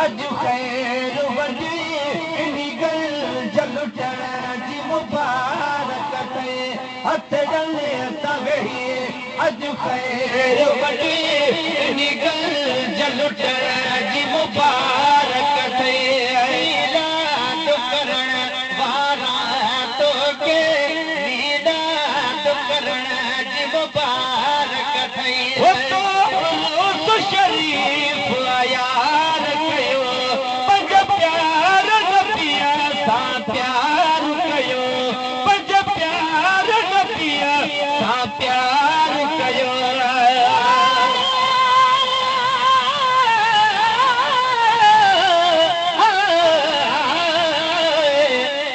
अज खैर वॾी निगल जलुटण जी मुबारक थे हथ डले सवेही अज खैर वॾी निगल जलुटण जी मुबारक थे नीलाद करण वारा तोखे नीलाद करण जी मुबारक थे तो शरीफ यार कयो पंज प्यार नबिया सा प्यार कयो पंज प्यार नबिया सा प्यार कयो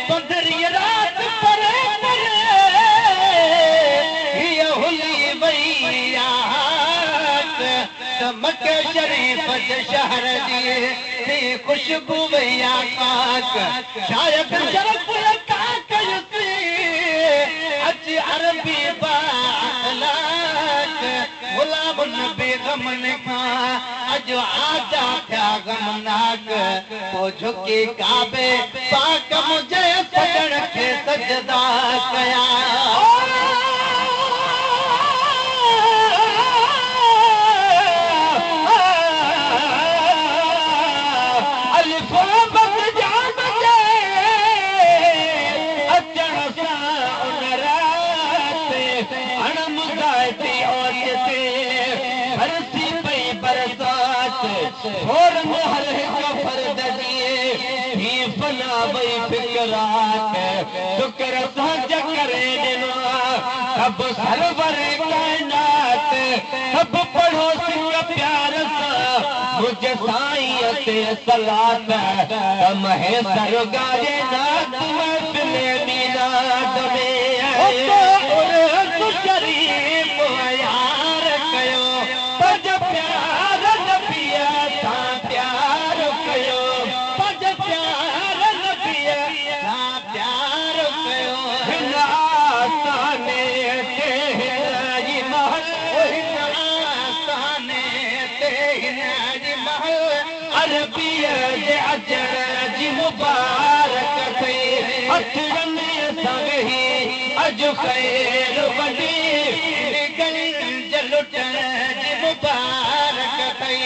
पंद्रहीं रात परे हीअ हुली वई मक्के शरीफ जे शहर जी खुशबू वैया काक शायद शरफ काक युती अच अरबी बालाक गुलाम नबी गमन का अज आजा क्या गमनाक वो झुकी काबे पाक मुझे सजण के सजदा कया फौरन हर हिक फर्द दिए ही फना वई फिकरात शुक्र सज करे ॾिनो सब सरवर कायनात सब पढ़ो सिक प्यार सां मुझे साईं ते सलात महे सरगाजे नात महफिल मीनात में तो शरीफ यार कयो पंज प्यार नबिया सा प्यार कयो पंज प्यार नबिया सा प्यार कयो हिन आस्ताने ते हिन महल हिन आस्ताने ते हिन महल अरबीअ जे अजर जी मुबारक थे हथ रंगे सवेही अज खैर वॾी निगल जलुटण जी मुबारक थे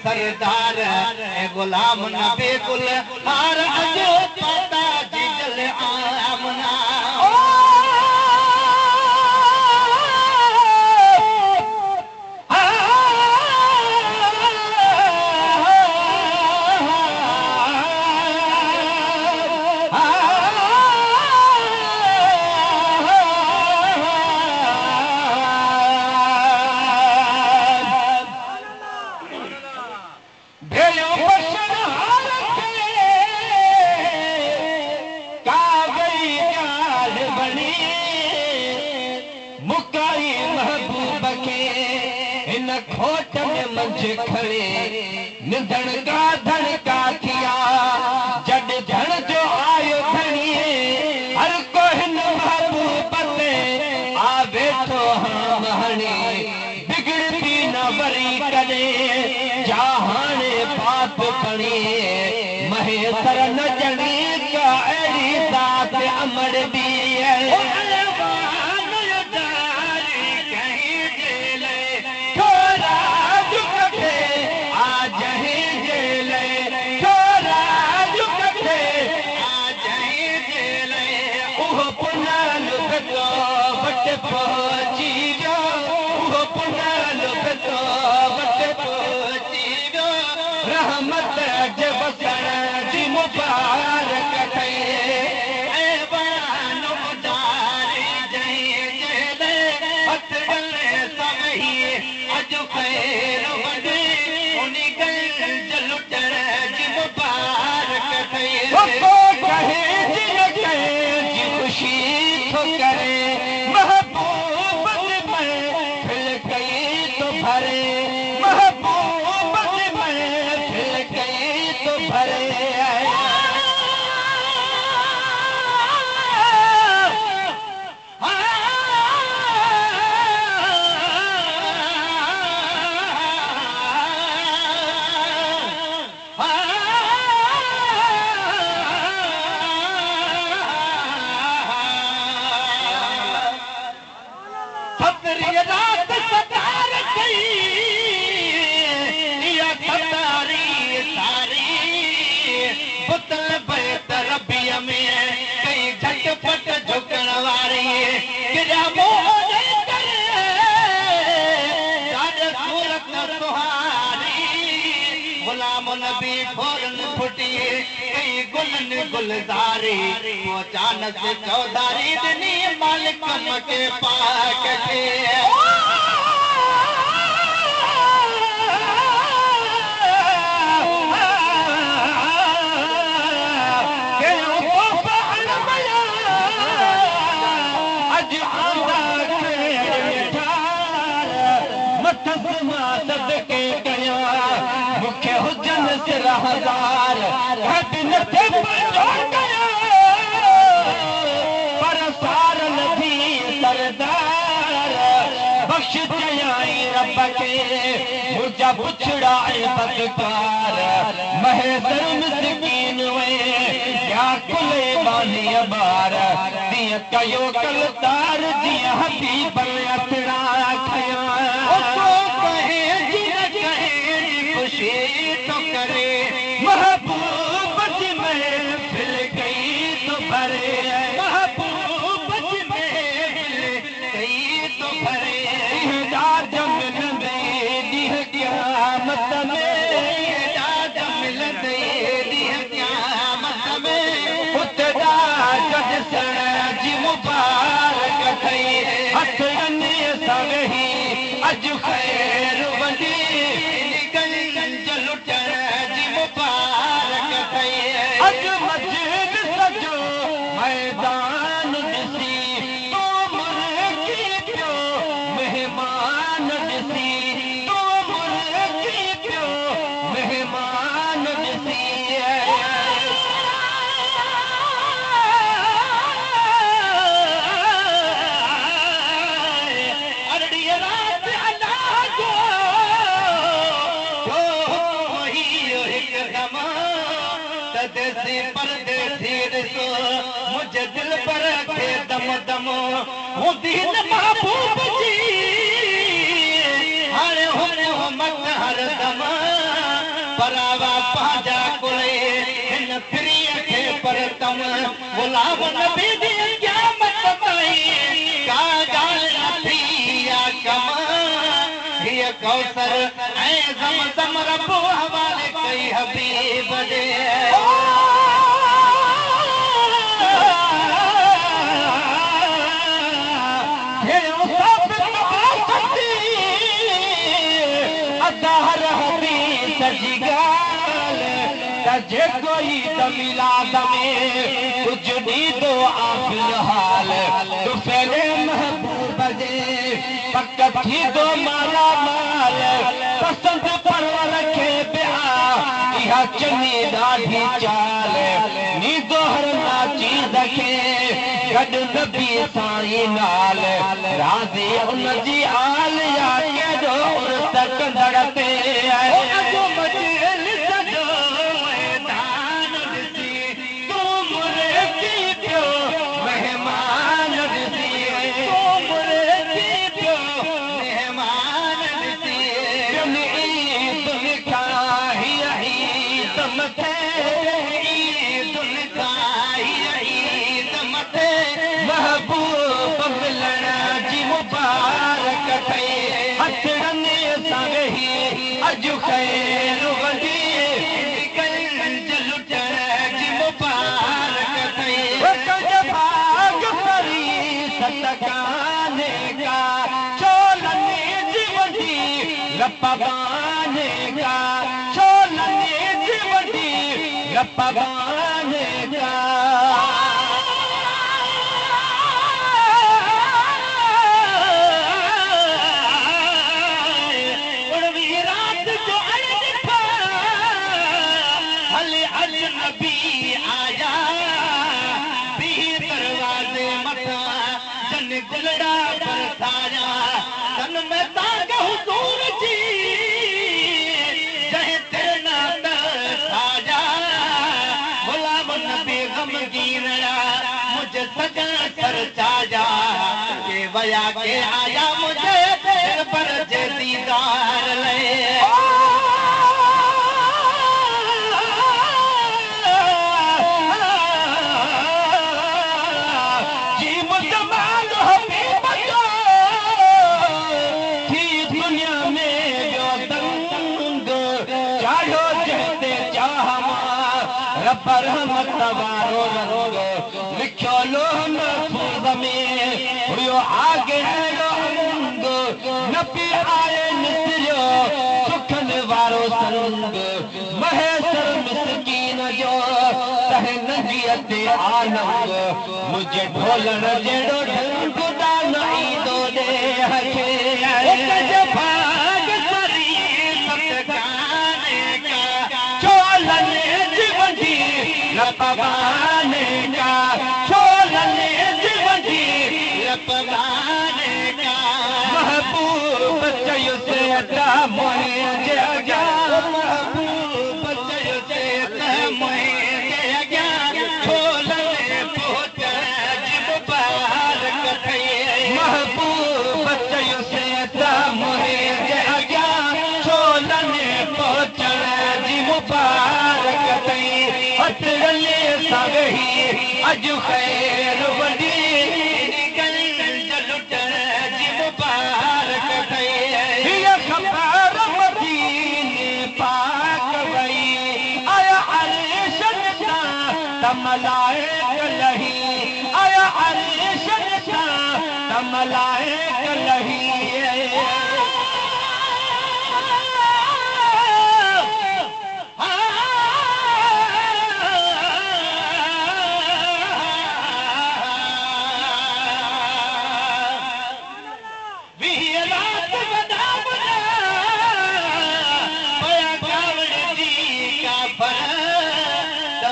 सरदार गुलाम नबी गुल हार अजो पता जिजल आमना खोट में मंझ खड़े निधन का धन का किया जड धन जो आयो धनिए हर को हिन महबूब ते आ बैठो हम हणी बिगड़ भी न वरी कदे जहाने बात खणी महेसर न जणी का अड़ी साथ अमर भी है आज ही जे ले पहुची वियो उहो पुनल तो वट पहुची वियो रहमत जे बसण जी मुबारक थई ऐ बानो दारी जय जय हथ गले सवही अज खैर वडे उनी गंज लुटण जी मुबारक थई कहे जी खुशी थो करे महबूब में फिल कई तो भरे महबूब में फिल कई तो भरे झटपट झुकण वारी सूरत सुहारी गुलाम नबी फौरन फुटी कई गुलन गुलजारी पहुंचानस चौधारी दिनी मालिक के पाक के सदके कया मुखे हुजन सिर हजार घट नथे कया पर सार नथी सरदार बख्श चयाई रब के मुझा पुछड़ा बदकार महसर मिसकीन वे क्या कुले बानी बार दिया कयो कलतार जिया हबीब अतड़ा खया खुशी तो करे महबूब में फिल गई तो भरे महबूब में फिल गई तो भरे मिल दे क़यामत में मिल दे क़यामत में उतरा गॾसण जी मुबारक थई हथ अने सवेही अज खैर वंडी अज मस्जिद सजो मैदान ॾिसी तो मुर्गी पियो मेहमान ॾिसी तो मुर्गी पियो मेहमान ॾिसी अरड़ीअ रात अल्लाह जो परदेसी परदेसी ॾिसो मुंहिंजे दिल पर खे दम दम हूंदी न महबूब जी हाणे हुकूमत हर दम परावा पंहिंजा कुले हिन फ्रीअ खे पर तम गुलाम नबी जी क़यामत ताईं का ॻाल्हि न थी या कम हीअ कौसर ऐं ज़मज़म रब हवाले कई हबीब जे जेको ई मिलाद में कुझु ॾींदो आखिर हाल तो पहले महबूब जे पक थींदो माला माल पसंदि परवर खे पिया इहा चङी ॾाढी चाल नींदो हर नाचीज़ खे गॾु नबी साईं नाल राज़ी उन जी आल या केॾो उर्स कंदड़ ते महबूब मिलण रपबाने का छोलने जीवती रपबाने का रात जो अड़िठा हले अजनबी आया भी दरवाजे मथा जन गुलड़ा बरसाया तन में ताग हुजूर जी जहे तेरे नाम साजा गुलाम नबी गमगीन मुझे सजा सर चाजा के वया के आया मुझे दिल पर जे दीदार ले रहमत वारो रंग लिखो लोह महफूज में हुयो आगे रंग नबी आए निसरियो सुखन वारो संग महेसर मिसकीन जो तह नंगियत आनंद मुझे ढोलण जेड़ो ढंग दा नहीं दो दे हके भाग सरी सतगाने का चोलने रपबाने का छोलने जीवती रपबाने का महबूब चयो से अदा मोहे जगा महबूब चयो से अदा मोहे जगा छोलने पहुंच जिब बाहर कथे महबूब चयो से अदा मोहे जगा छोलने पहुंच जिब बाहर कथे हथड़ले सगही अज खैर वडी निकल जलुटण जी मुबारक थई हिय खबर मदीने पाक वई आया अर्श ता तमलाइक लही आया अर्श ता तमलाइक लही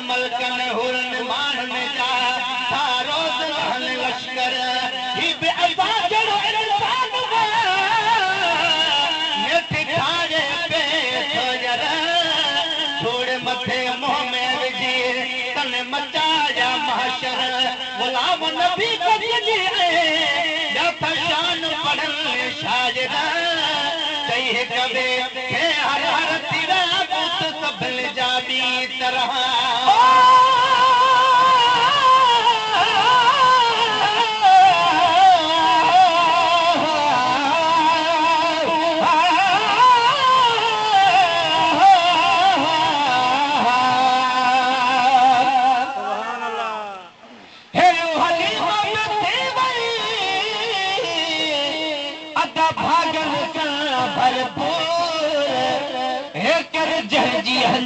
मलकन हुरन मान में जा सारो दहन लश्कर ही बे अज़ा जड़ो इंसान वा नेठ खारे पे सोजर छोड़ मथे मुंह में विझी तन मचाया महशर गुलाम नबी कजी या शान पढ़न शाजिर कई कबे के हर हर तिरा पुत सबल जाबी तरह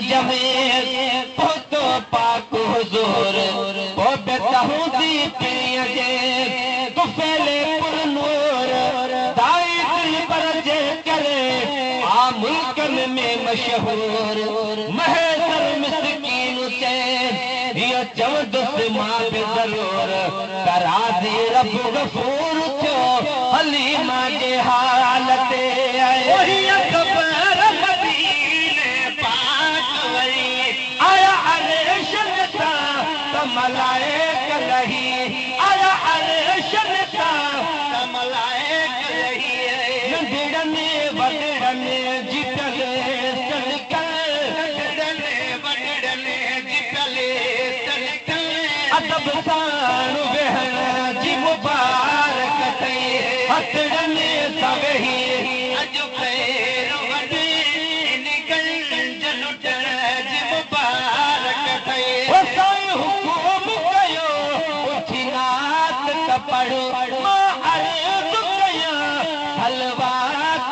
जमे पोतो पाक हुजूर पो बेतहुदी प्रिय जे तुफेले पुरनूर दाई दिल पर जे करे आ मुल्कन में मशहूर महेसर मिसकीन से ये चवदस मां बे जरूर करा दे रब गफूर थियो हलीमा जे हालत वही खबर मदीने पाक वई आया अर्श ता तमलाइक लही आया अर्श ता तमलाइक लही नंढड़ने वडड़ने जितले सनकल नंढड़ने वडड़ने जितले सनकल अदब साण वेहण जी मुबारक थई हथड़ने सगही अज खैर वडी निकल जलुटण जी मुबारक थई ओ साईं हुकुम कयो उठी नात कपड़ो मां अर्ज़ कया हलवा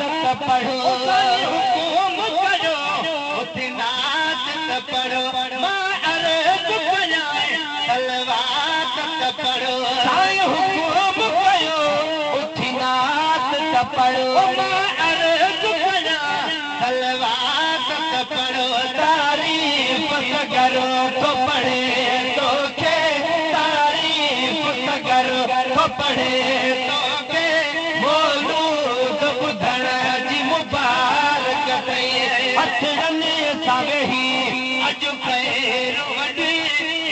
तक पढ़ो हथड़नि सां वेही अॼु पैर वॾी